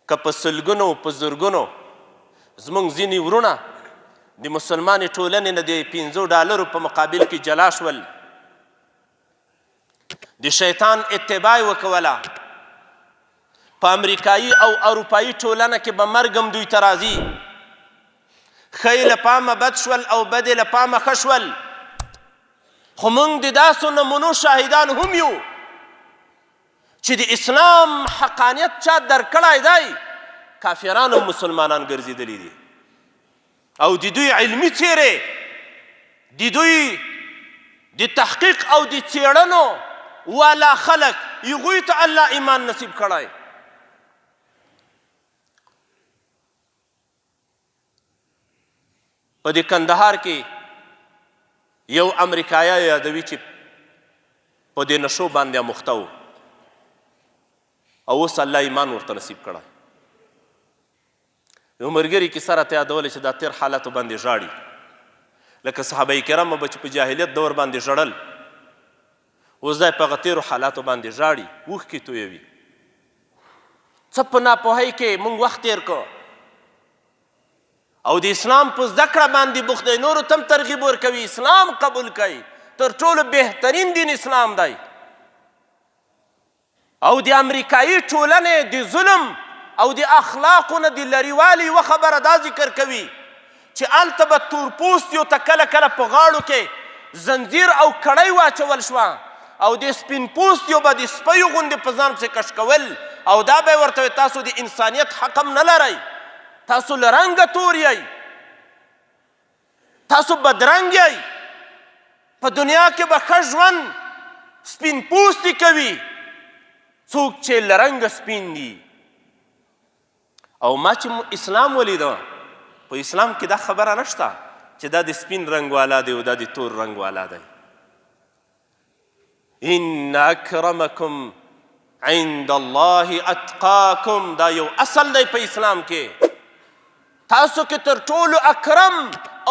که په سلګونو په زرګونو زموږ ځینې وروڼه د مسلمانې ټولنې نه د $5 په مقابل کې جلا شول، د شیطان اتباع یې وکوله، په امریکایي او اروپایي ټولنه کې به مرګ هم دوی ته راځي، ښه یې له پامه بد شول او بد یې له پامه ښه شول. خو موږ د داسو نمونو شاهدان هم یو چې د اسلام حقانیت چا درک کړی دی، کافران هم مسلمانان ګرځېدلي دي، او د دوی علمي څیرې، د دوی د تحقیق او د څیړنو والا خلک، هغوی ته الله ایمان نصیب کړی. په دې کندهار کې یو امریکایی یادوي چې په دې نشو باندې مخته و او اوس الله ایمان ورته نصیب کړی. یو ملګري کیسه راته یادوله چې دا تېر حالاتو باندې ژاړي، لکه صحابه کرامو به چې په جاهلیت دور باندې ژړل، اوس دی په هغه تېرو حالاتو باندې ژاړي، اوښکې تویوي. څه په ناپوهۍ کې موږ وخت تېر کړو او د اسلام په زده کړه باندې بوخت دی، نورو ته هم ترغیب ورکوي اسلام قبول کوي، تر ټولو بهترین دین اسلام دی. او د امریکایي ټولنې د ظلم او د اخلاقو نه د لرېوالي یوه خبره دا ذکر کوي چې هلته به تورپوستیو ته کله کله په غاړو کې زنځیر او کړۍ واچول شوه او د سپین پوستیو به د سپیو غوندې په ځان پسې کش کول، او دا به یې ورته وایي تاسو د انسانیت حق هم نه لرئ، تاسو له رنګه تور یئ، تاسو بدرنګ یئ، په دنیا کې به ښه ژوند سپین پوستي کوي څوک چې له رنګه سپین دي. او ما چې اسلام ولیده، په اسلام کې دا خبره نشته چې دا د سپین رنګ والا دی او دا د تور رنګ والا دی. ان اکرمکم عند الله اتقاکم، دا یو اصل دی په اسلام کې. تاسو کې تر ټولو اکرم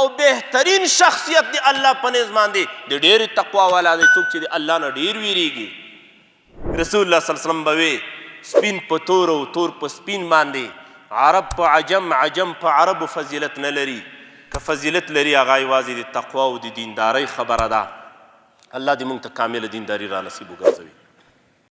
او بهترین شخصیت دی الله په نظ باندې د ډېرې تقوا والا دی، څوک چې د الله نه ډېر ویریږي. رسول الله صلی الله علیه وسلم به وی سپین په تور او تور په سپین باندې، عرب په عجم، عجم په عربو فضیلت نه لري، که فضیلت لري هغه یوازې د تقوا او د دیندارۍ خبره ده. الله دې موږ ته کامله دینداري را نصیب وګرځوي.